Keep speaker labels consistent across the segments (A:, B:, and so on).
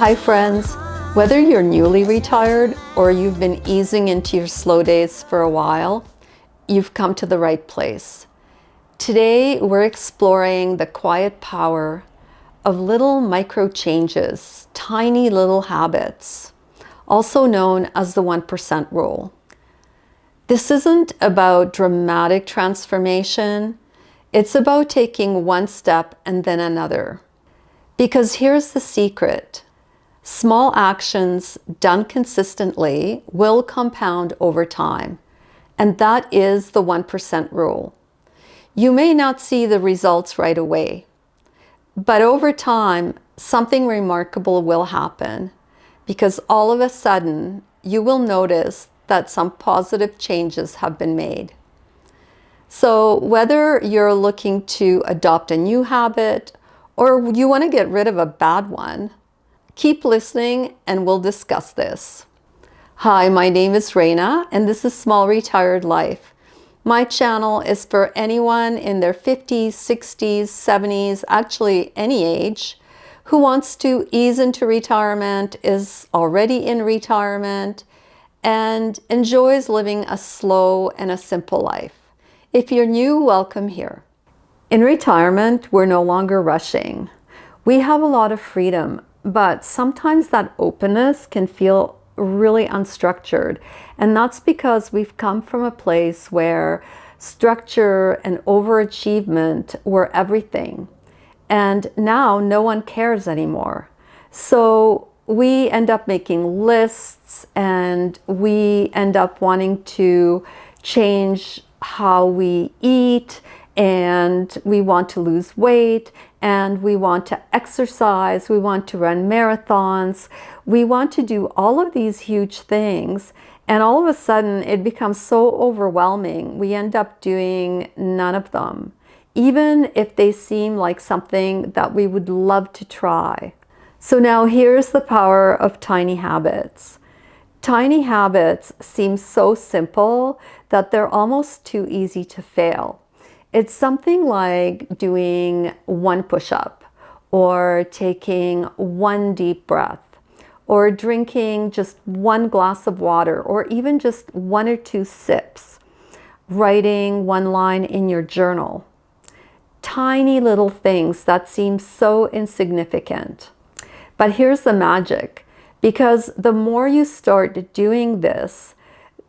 A: Hi friends, whether you're newly retired or you've been easing into your slow days for a while, you've come to the right place. Today we're exploring the quiet power of little micro changes, tiny little habits, also known as the 1% rule. This isn't about dramatic transformation, it's about taking one step and then another. Because here's the secret. Small actions done consistently will compound over time, and that is the 1% rule. You may not see the results right away, but over time, something remarkable will happen because all of a sudden, you will notice that some positive changes have been made. So whether you're looking to adopt a new habit or you want to get rid of a bad one, keep listening and we'll discuss this. Hi, my name is Reina and this is Small Retired Life. My channel is for anyone in their 50s, 60s, 70s, actually any age, who wants to ease into retirement, is already in retirement, and enjoys living a slow and a simple life. If you're new, welcome here. In retirement, we're no longer rushing. We have a lot of freedom, but sometimes that openness can feel really unstructured. And that's because we've come from a place where structure and overachievement were everything. And now no one cares anymore. So we end up making lists and we end up wanting to change how we eat, and we want to lose weight, and we want to exercise, we want to run marathons, we want to do all of these huge things, and all of a sudden it becomes so overwhelming, we end up doing none of them, even if they seem like something that we would love to try. So now here's the power of tiny habits. Tiny habits seem so simple that they're almost too easy to fail. It's something like doing one push-up, or taking one deep breath, or drinking just one glass of water, or even just one or two sips, writing one line in your journal. Tiny little things that seem so insignificant. But here's the magic, because the more you start doing this,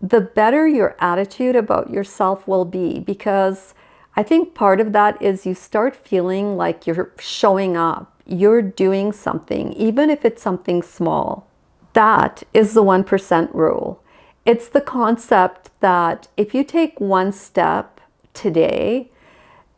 A: the better your attitude about yourself will be, because I think part of that is you start feeling like you're showing up, you're doing something, even if it's something small. That is the 1% rule. It's the concept that if you take one step today,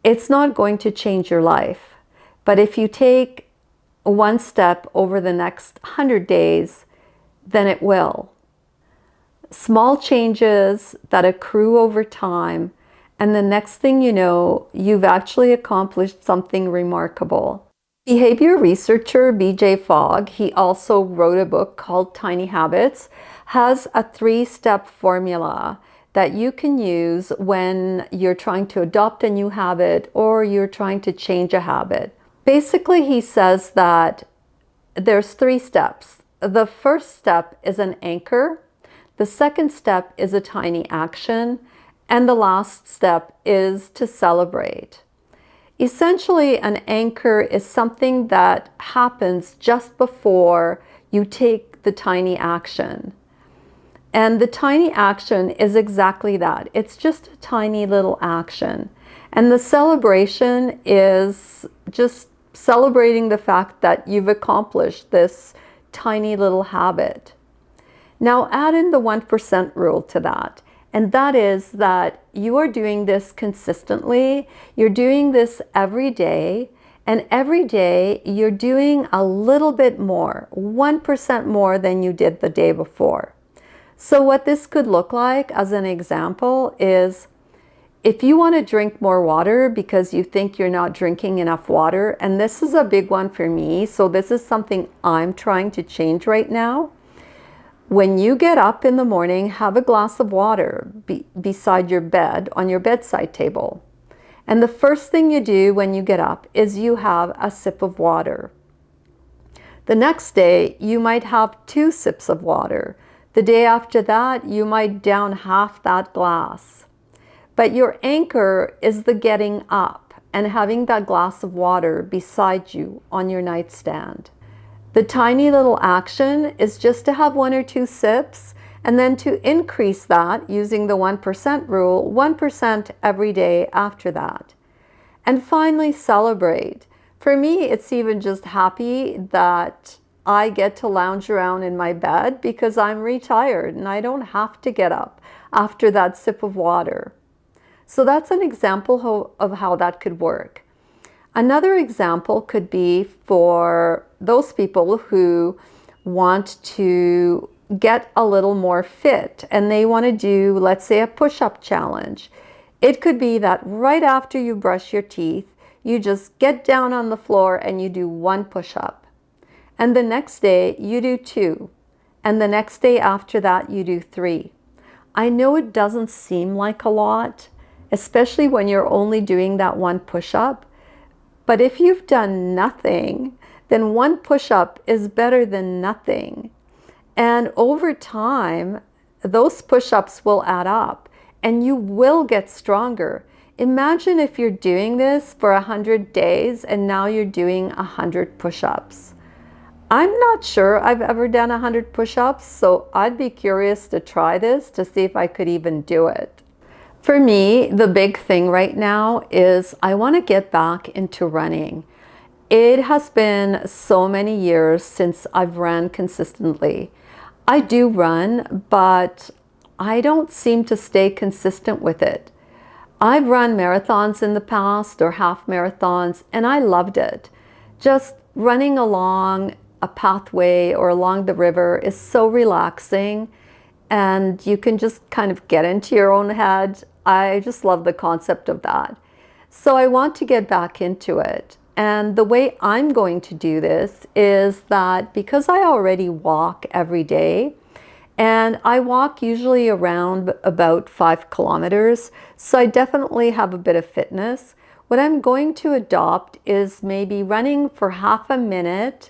A: it's not going to change your life. But if you take one step over the next 100 days, then it will. Small changes that accrue over time, and the next thing you know, you've actually accomplished something remarkable. Behavior researcher BJ Fogg, he also wrote a book called Tiny Habits, has a 3-step formula that you can use when you're trying to adopt a new habit or you're trying to change a habit. Basically, he says that there's 3 steps. The first step is an anchor. The second step is a tiny action. And the last step is to celebrate. Essentially, an anchor is something that happens just before you take the tiny action. And the tiny action is exactly that. It's just a tiny little action. And the celebration is just celebrating the fact that you've accomplished this tiny little habit. Now add in the 1% rule to that. And that is that you are doing this consistently, you're doing this every day, and every day you're doing a little bit more, 1% more than you did the day before. So what this could look like, as an example, is if you want to drink more water because you think you're not drinking enough water, and this is a big one for me, so this is something I'm trying to change right now. When you get up in the morning, have a glass of water beside your bed, on your bedside table. And the first thing you do when you get up is you have a sip of water. The next day, you might have 2 sips of water. The day after that, you might down half that glass. But your anchor is the getting up and having that glass of water beside you on your nightstand. The tiny little action is just to have 1 or 2 sips, and then to increase that using the 1% rule, 1% every day after that. And finally, celebrate. For me, it's even just happy that I get to lounge around in my bed because I'm retired and I don't have to get up after that sip of water. So that's an example of how that could work. Another example could be for those people who want to get a little more fit and they want to do, let's say, a push-up challenge. It could be that right after you brush your teeth, you just get down on the floor and you do 1 push-up. And the next day you do 2. And the next day after that you do 3. I know it doesn't seem like a lot, especially when you're only doing that 1 push-up. But if you've done nothing, then 1 push-up is better than nothing. And over time, those push-ups will add up and you will get stronger. Imagine if you're doing this for 100 days and now you're doing 100 push-ups. I'm not sure I've ever done 100 push-ups, so I'd be curious to try this to see if I could even do it. For me, the big thing right now is I want to get back into running. It has been so many years since I've run consistently. I do run, but I don't seem to stay consistent with it. I've run marathons in the past or half marathons, and I loved it. Just running along a pathway or along the river is so relaxing, and you can just kind of get into your own head. I just love the concept of that. So I want to get back into it. And the way I'm going to do this is that because I already walk every day, and I walk usually around about 5 kilometers, so I definitely have a bit of fitness. What I'm going to adopt is maybe running for half a minute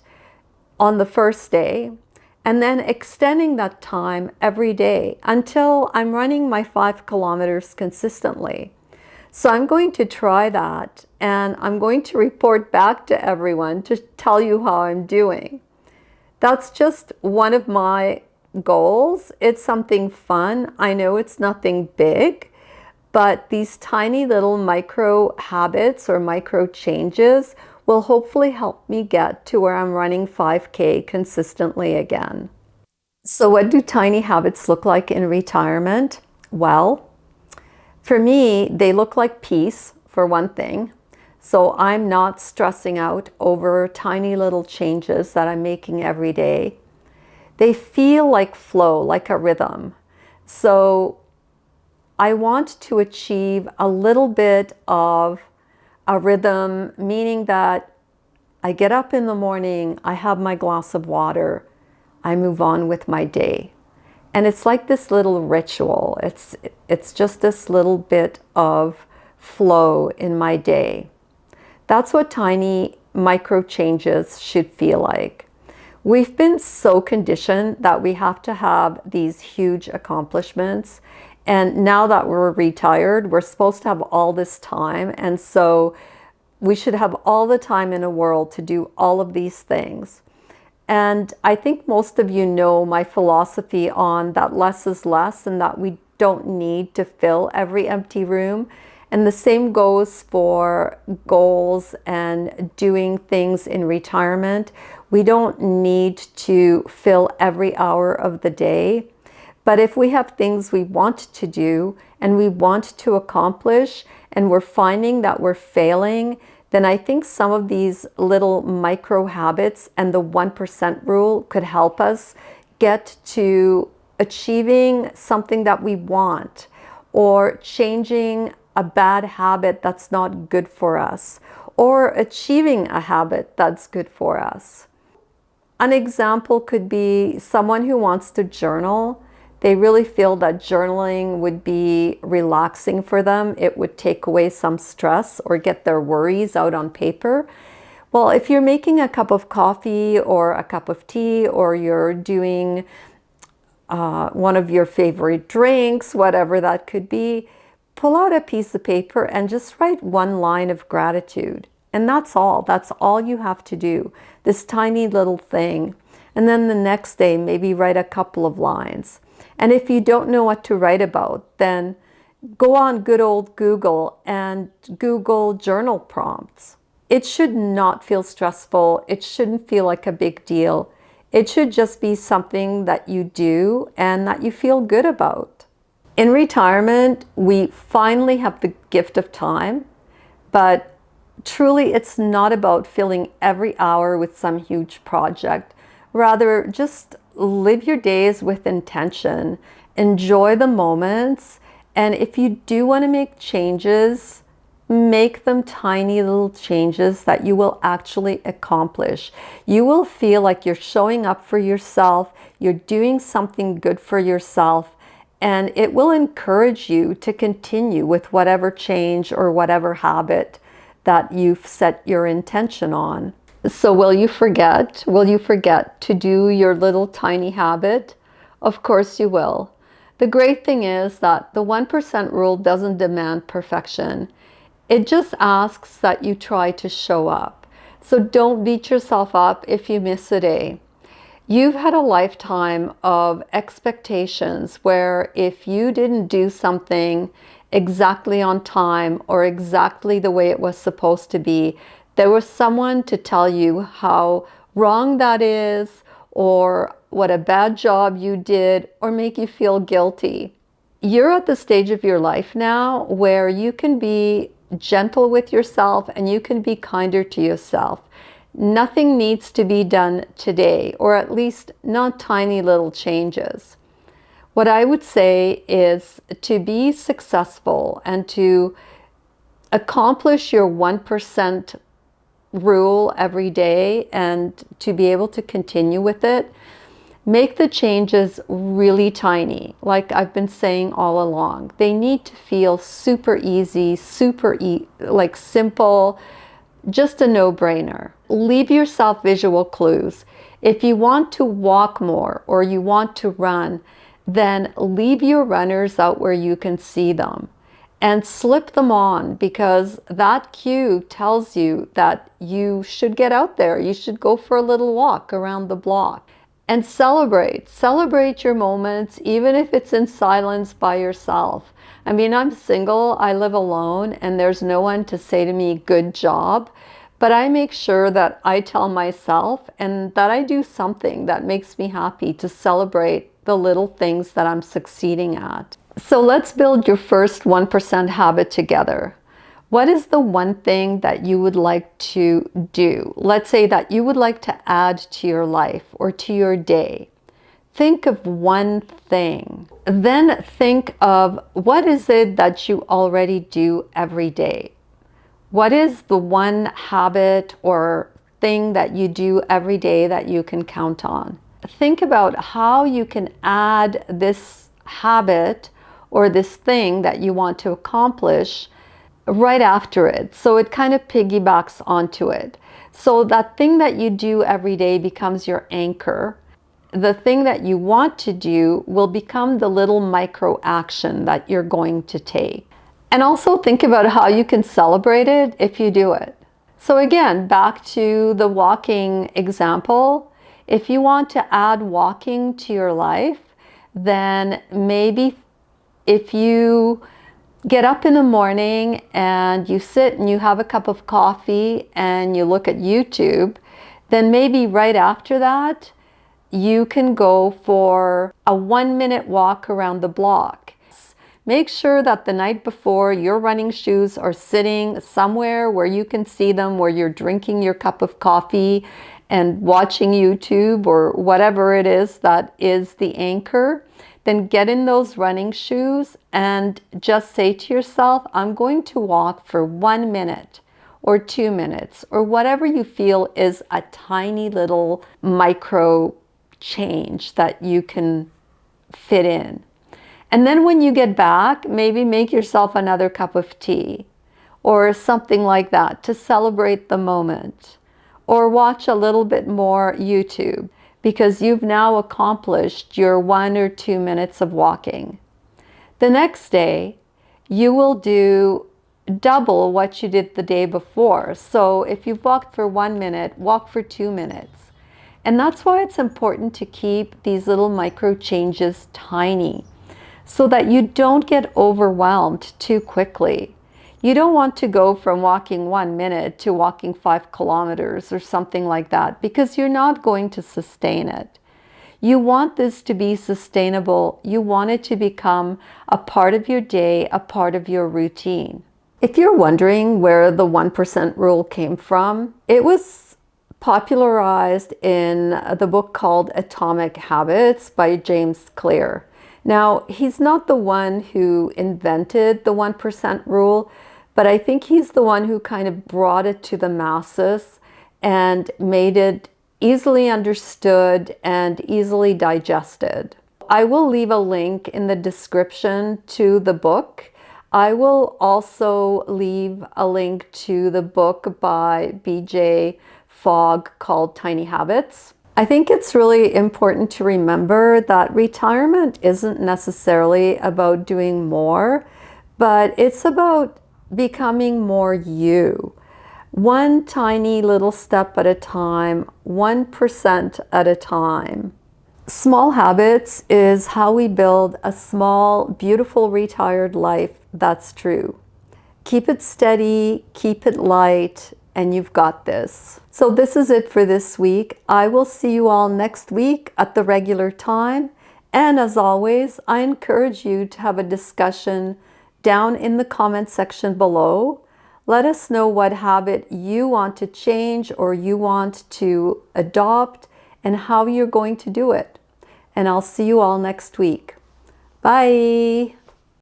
A: on the first day, and then extending that time every day until I'm running my 5 kilometers consistently. So I'm going to try that, and I'm going to report back to everyone to tell you how I'm doing. That's just one of my goals. It's something fun. I know it's nothing big, but these tiny little micro habits or micro changes will hopefully help me get to where I'm running 5K consistently again. So what do tiny habits look like in retirement? Well, for me, they look like peace, for one thing. So I'm not stressing out over tiny little changes that I'm making every day. They feel like flow, like a rhythm. So I want to achieve a little bit of a rhythm, meaning that I get up in the morning, I have my glass of water, I move on with my day. And it's like this little ritual. It's just this little bit of flow in my day. That's what tiny micro changes should feel like. We've been so conditioned that we have to have these huge accomplishments. And now that we're retired, we're supposed to have all this time. And so we should have all the time in the world to do all of these things. And I think most of you know my philosophy on that less is less and that we don't need to fill every empty room. And the same goes for goals and doing things in retirement. We don't need to fill every hour of the day. But if we have things we want to do and we want to accomplish and we're finding that we're failing, then I think some of these little micro habits and the 1% rule could help us get to achieving something that we want, or changing a bad habit that's not good for us, or achieving a habit that's good for us. An example could be someone who wants to journal. They really feel that journaling would be relaxing for them. It would take away some stress or get their worries out on paper. Well, if you're making a cup of coffee or a cup of tea, or you're doing one of your favorite drinks, whatever that could be, pull out a piece of paper and just write one line of gratitude. And that's all. That's all you have to do. This tiny little thing. And then the next day, maybe write a couple of lines. And if you don't know what to write about, then go on good old Google and Google journal prompts. It should not feel stressful. It shouldn't feel like a big deal. It should just be something that you do and that you feel good about. In retirement, we finally have the gift of time, but truly it's not about filling every hour with some huge project. Rather, just live your days with intention, enjoy the moments, and if you do want to make changes, make them tiny little changes that you will actually accomplish. You will feel like you're showing up for yourself, you're doing something good for yourself, and it will encourage you to continue with whatever change or whatever habit that you've set your intention on. So will you forget? Will you forget to do your little tiny habit? Of course you will. The great thing is that the 1% rule doesn't demand perfection. It just asks that you try to show up. So don't beat yourself up if you miss a day. You've had a lifetime of expectations where if you didn't do something exactly on time or exactly the way it was supposed to be, there was someone to tell you how wrong that is, or what a bad job you did, or make you feel guilty. You're at the stage of your life now where you can be gentle with yourself and you can be kinder to yourself. Nothing needs to be done today, or at least not tiny little changes. What I would say is to be successful and to accomplish your 1% rule every day and to be able to continue with it, make the changes really tiny. Like I've been saying all along, they need to feel super easy, like simple, just a no-brainer. Leave yourself visual clues. If you want to walk more or you want to run, then leave your runners out where you can see them and slip them on, because that cue tells you that you should get out there. You should go for a little walk around the block and celebrate your moments, even if it's in silence by yourself. I mean, I'm single, I live alone, and there's no one to say to me, good job. But I make sure that I tell myself and that I do something that makes me happy to celebrate the little things that I'm succeeding at. So let's build your first 1% habit together. What is the one thing that you would like to do? Let's say that you would like to add to your life or to your day. Think of one thing. Then think of what is it that you already do every day? What is the one habit or thing that you do every day that you can count on? Think about how you can add this habit or this thing that you want to accomplish right after it. So it kind of piggybacks onto it. So that thing that you do every day becomes your anchor. The thing that you want to do will become the little micro action that you're going to take. And also think about how you can celebrate it if you do it. So again, back to the walking example. If you want to add walking to your life, then maybe if you get up in the morning and you sit and you have a cup of coffee and you look at YouTube, then maybe right after that, you can go for a 1-minute walk around the block. Make sure that the night before your running shoes are sitting somewhere where you can see them, where you're drinking your cup of coffee and watching YouTube or whatever it is that is the anchor. Then get in those running shoes and just say to yourself, I'm going to walk for 1 minute or 2 minutes or whatever you feel is a tiny little micro change that you can fit in. And then when you get back, maybe make yourself another cup of tea or something like that to celebrate the moment. or watch a little bit more YouTube because you've now accomplished your 1 or 2 minutes of walking. The next day, you will do double what you did the day before. So if you've walked for 1 minute, walk for 2 minutes. And that's why it's important to keep these little micro changes tiny so that you don't get overwhelmed too quickly. You don't want to go from walking 1 minute to walking 5 kilometers or something like that because you're not going to sustain it. You want this to be sustainable. You want it to become a part of your day, a part of your routine. If you're wondering where the 1% rule came from, it was popularized in the book called Atomic Habits by James Clear. Now, he's not the one who invented the 1% rule, but I think he's the one who kind of brought it to the masses and made it easily understood and easily digested. I will leave a link in the description to the book. I will also leave a link to the book by BJ Fogg called Tiny Habits. I think it's really important to remember that retirement isn't necessarily about doing more, but it's about becoming more you. One tiny little step at a time, 1% at a time. Small habits is how we build a small, beautiful retired life that's true. Keep it steady, keep it light, and you've got this. So this is it for this week. I will see you all next week at the regular time. And as always, I encourage you to have a discussion down in the comment section below. Let us know what habit you want to change or you want to adopt and how you're going to do it. And I'll see you all next week. Bye.